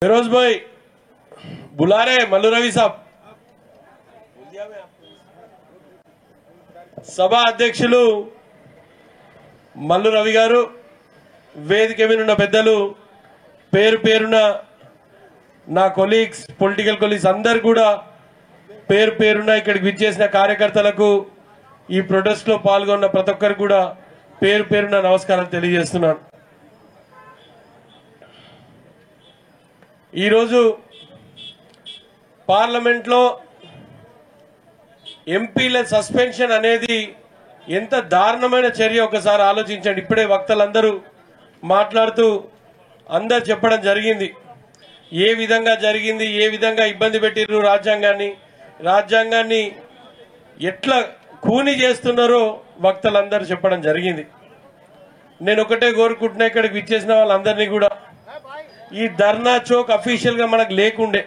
फिरोज भाई बुला रहे मल्लू रवि साहब सभा अध्यक्षुलु मल्लू रवि गारू वेदिक మీద పెద్దలు పేరు పేరున నా కొలీగ్స్ పొలిటికల్ కొలీగ్స్ అందరూ కూడా పేరు పేరున ఇక్కడికి విచ్చేసిన కార్యకర్తలకు ఈ ప్రొటెస్ట్ లో పాల్గొన్న ప్రతి ఒక్కరు కూడా పేరు పేరున నమస్కారాలు తెలియజేస్తున్నాను। ఈ రోజు పార్లమెంట్ లో ఎంపీల సస్పెన్షన్ అనేది ఎంత దారుణమైన చర్య ఒకసారి ఆలోచించండి। ఇప్పుడే వక్తలందరూ మాట్లాడుతూ అందరూ చెప్పడం జరిగింది ఏ విధంగా జరిగింది, ఏ విధంగా ఇబ్బంది పెట్టిరు రాజ్యాంగాన్ని ఎట్లా కూని చేస్తున్నారో వక్తలందరూ చెప్పడం జరిగింది। నేను ఒకటే కోరుకుంటున్నా ఇక్కడికి విచ్చేసిన వాళ్ళందరినీ కూడా ఈ ధర్నా చౌక్ అఫీషియల్ గా మనకు లేకుండే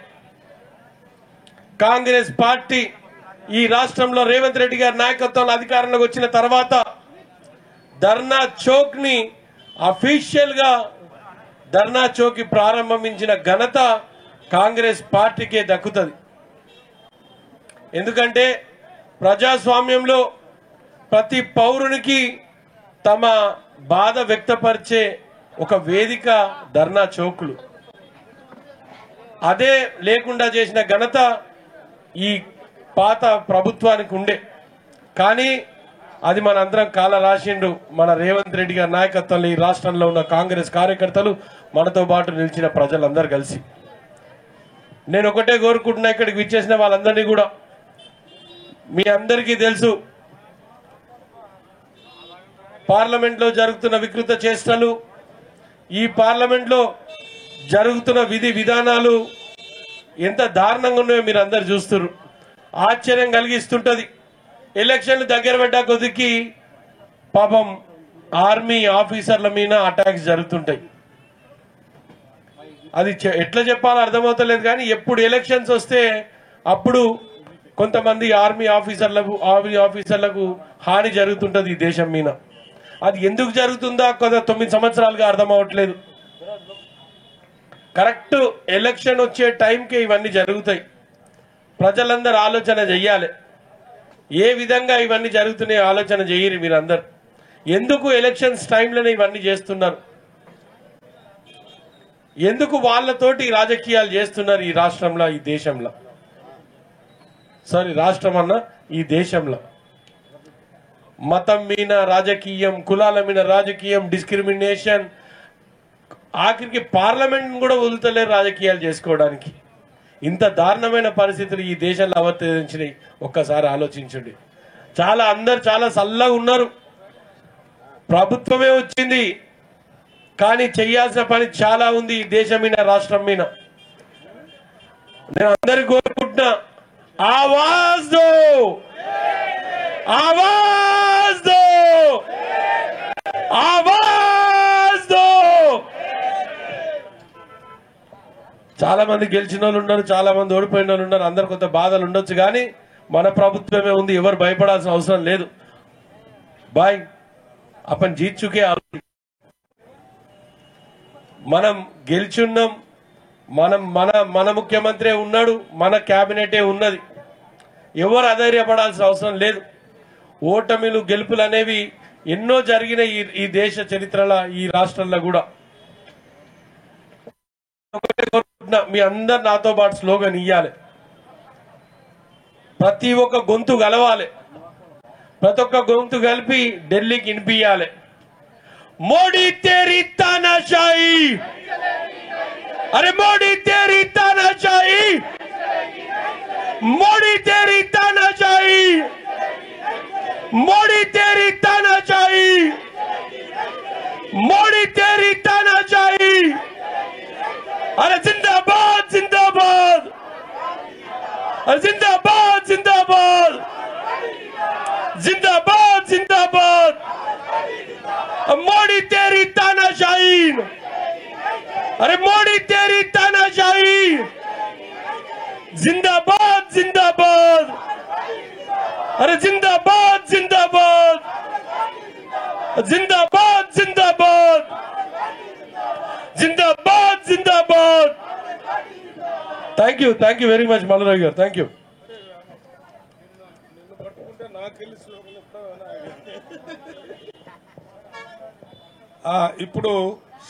కాంగ్రెస్ పార్టీ ఈ రాష్ట్రంలో రేవంత్ రెడ్డి గారి నాయకత్వంలో అధికారంలోకి వచ్చిన తర్వాత ధర్నా చౌక్ ని అఫీషియల్ గా ధర్నా చౌక్ కి ప్రారంభించిన ఘనత కాంగ్రెస్ పార్టీకే దక్కుతుంది। ఎందుకంటే ప్రజాస్వామ్యంలో ప్రతి పౌరునికి తమ బాధ వ్యక్తపరిచే ఒక వేదిక ధర్నా చౌక్లు, అదే లేకుండా చేసిన ఘనత ఈ పాత ప్రభుత్వానికి ఉండే। కానీ అది మనందరం కాల రాసిండు మన రేవంత్ రెడ్డి గారి నాయకత్వంలో ఈ రాష్ట్రంలో ఉన్న కాంగ్రెస్ కార్యకర్తలు మనతో పాటు నిలిచిన ప్రజలందరూ కలిసి। నేను ఒకటే కోరుకుంటున్నా ఇక్కడికి విచ్చేసిన వాళ్ళందరినీ కూడా, మీ అందరికీ తెలుసు పార్లమెంట్ లో జరుగుతున్న వికృత చేష్టలు, ఈ పార్లమెంట్ లో జరుగుతున్న విధి విధానాలు ఎంత దారుణంగా ఉన్నాయో మీరు అందరు చూస్తున్నారు। ఆశ్చర్యం కలిగిస్తుంటది। ఎలక్షన్లు దగ్గర పడ్డా కొద్దికి పాపం ఆర్మీ ఆఫీసర్ల మీద అటాక్స్ జరుగుతుంటాయి। అది ఎట్లా చెప్పాలో అర్థమవుతలేదు, కానీ ఎప్పుడు ఎలక్షన్స్ వస్తే అప్పుడు కొంతమంది ఆర్మీ ఆఫీసర్లకు హాని జరుగుతుంటది ఈ దేశం మీద। అది ఎందుకు జరుగుతుందో 9 సంవత్సరాలుగా అర్థం అవట్లేదు। కరెక్ట్ ఎలక్షన్ వచ్చే టైంకి ఇవన్నీ జరుగుతాయి। ప్రజలందరూ ఆలోచన చెయ్యాలి, ఏ విధంగా ఇవన్నీ జరుగుతున్నాయో ఆలోచన చెయ్యరు మీరందరు। ఎందుకు ఎలక్షన్స్ టైంలోనే ఇవన్నీ చేస్తున్నారు, ఎందుకు వాళ్ళతోటి రాజకీయాలు చేస్తున్నారు ఈ రాష్ట్రంలో, ఈ దేశంలో, రాష్ట్రం అన్న ఈ దేశంలో మతం మీద రాజకీయం, కులాల మీద రాజకీయం, డిస్క్రిమినేషన్, ఆఖరికి పార్లమెంట్ కూడా వదులుతలేరు రాజకీయాలు చేసుకోవడానికి। ఇంత దారుణమైన పరిస్థితులు ఈ దేశంలో అవతరించినాయి, ఒక్కసారి ఆలోచించండి। అందరు చాలా చల్లగా ఉన్నారు, ప్రభుత్వమే వచ్చింది, కానీ చేయాల్సిన పని చాలా ఉంది ఈ దేశం మీద, రాష్ట్రం మీద। నేను అందరికి కోరుకుంటున్నా, ఆవాజ్ దో, आवाज दो, आवाज दो। చాలా మంది గెలిచిన వాళ్ళు ఉన్నారు, చాలా మంది ఓడిపోయిన వాళ్ళు ఉన్నారు, అందరు కొంత బాధలు ఉండొచ్చు, కానీ మన ప్రభుత్వమే ఉంది, ఎవరు భయపడాల్సిన అవసరం లేదు। బాయ్ అప్పని జీత్ చుకే, మనం గెలిచున్నాం, మన ముఖ్యమంత్రి ఉన్నాడు, మన క్యాబినెటే ఉన్నది, ఎవరు అధైర్యపడాల్సిన అవసరం లేదు। ఓటమిలు గెలుపులు అనేవి ఎన్నో జరిగిన ఈ దేశ చరిత్రలో, ఈ రాష్ట్రంలో కూడా। మీ అందరు నాతో పాటు స్లోగన్ ఇయ్యాలి, ప్రతి ఒక్క గొంతు గలవాలి, ప్రతి ఒక్క గొంతు కలిపి ఢిల్లీకి వినిపించాలి। మోడీ తేరీ తానాషాయి, అరే మోడీ తేరీ తానాషాయి, మోడీ తేరీ తానాషాయి, मोड़ी तेरी तानाशाही, मोड़ी तेरी तानाशाही। अरे जिंदाबाद जिंदाबाद, अरे जिंदाबाद जिंदाबाद, जिंदाबाद जिंदाबाद। मोड़ी तेरी तानाशाही, अरे मोड़ी तेरी तानाशाही, जिंदाबाद जिंदाबाद, अरे जिंदाबाद जिंदाबाद, जिंदाबाद जिंदाबाद, जिंदाबाद जिंदाबाद। Thank you very much Mallu Ravi గారు, థ్యాంక్ యూ. ఇప్పుడు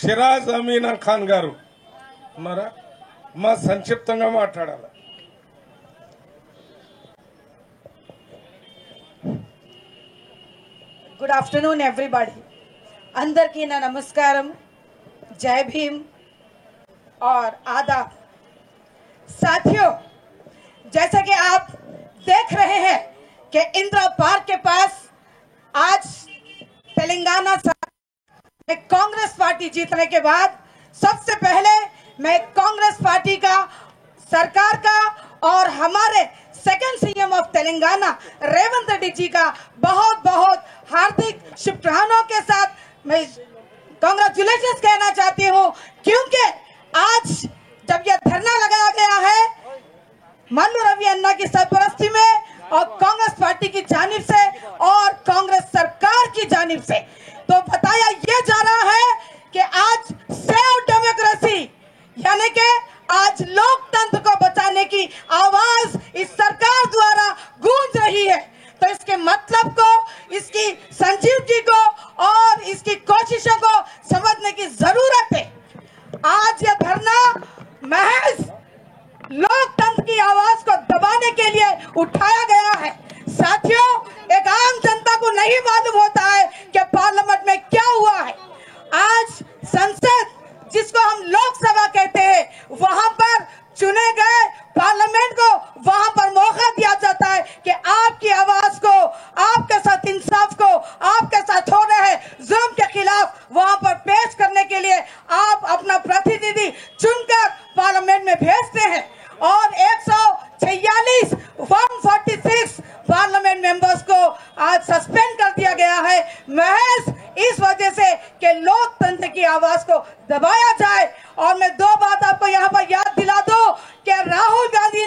షిరాజ్ అమీనా ఖాన్ గారు ఉన్నారా? మా సంక్షిప్తంగా మాట్లాడాలి. Good afternoon everybody. अंदर की ना नमस्कारम, जय भीम और आदाब. साथियों, जैसा कि आप देख रहे हैं कि इंदिरा पार्क के पास आज तेलंगाना में कांग्रेस पार्टी जीतने के बाद सबसे पहले मैं कांग्रेस पार्टी का, सरकार का और हमारे second CM of Telangana Revanth Reddy ji का बहुत बहुत हार्दिक शुभकामनाओं के साथ मैं कांग्रेचुलेशंस कहना चाहती हूं, क्योंकि आज जब यह धरना लगाया गया है मल्लू रवि अन्ना की सरपरस्ती में और कांग्रेस पार्टी की जानिब से और कांग्रेस सरकार की जानिब से, तो बताया यह जा रहा है कि आज सेव डेमोक्रेसी यानी कि आज लोकतंत्र को बचाने की आवाज इस सरकार द्वारा गूंज रही है. तो इसके मतलब को, इसकी संजीदगी को और इसकी कोशिशों को समझने की जरूरत है. आज यह धरना महज लोकतंत्र की आवाज को दबाने के लिए उठाया गया है. साथियों, एक आम जनता को नहीं मालूम होता है कि पार्लियामेंट में क्या हुआ है. आज संसद, जिसको हम लोकसभा कहते हैं, वहां पर चुने गए पार्लियामेंट को वहां पर मौका दिया जाता है कि आपकी आवाज को, आपके साथ इंसाफ को, आपके साथ हो रहे जुल्म के खिलाफ वहां पर पेश करने के लिए आप अपना प्रतिनिधि चुनकर पार्लियामेंट में भेजते हैं. और 146 पार्लियामेंट मेंबर्स को आज सस्पेंड कर दिया गया है महज इस वजह से कि लोकतंत्र की आवाज को दबाया जाए. और मैं दो बात आपको यहाँ पर याद दिला दूं कि राहुल गांधी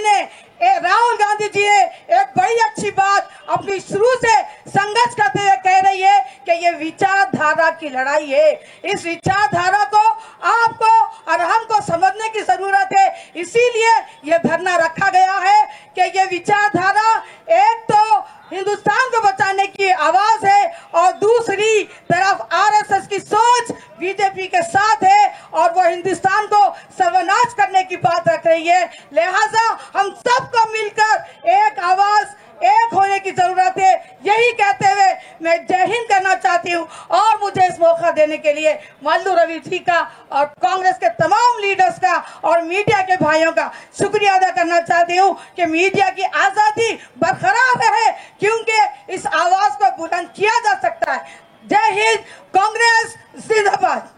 जी ने एक बड़ी अच्छी बात अपनी शुरू से संघर्ष करते हुए कह रही है कि ये विचारधारा की लड़ाई है. इस विचारधारा को आपको और हमको समझने की जरूरत है. इसीलिए ये धरना रखा गया है कि ये विचारधारा एक तो हिंदुस्तान को बचाने की आवाज है और दूसरी तरफ आरएसएस की सोच बीजेपी के साथ है और वो हिंदुस्तान को सर्वनाश करने की बात रख रही है. लिहाजा हम सबको मिलकर एक आवाज, एक होने की जरूरत है. यही कहते हुए मैं जय हिंद करना चाहती हूँ और मुझे इस मौका देने के लिए मल्लू रवि जी का और कांग्रेस के तमाम लीडर्स का और मीडिया के भाइयों का शुक्रिया अदा करना चाहती हूँ कि मीडिया की आजादी बरकरार रहे, क्योंकि इस आवाज को बुलंद किया जा सकता है. जय हिंद, कांग्रेस जिंदाबाद.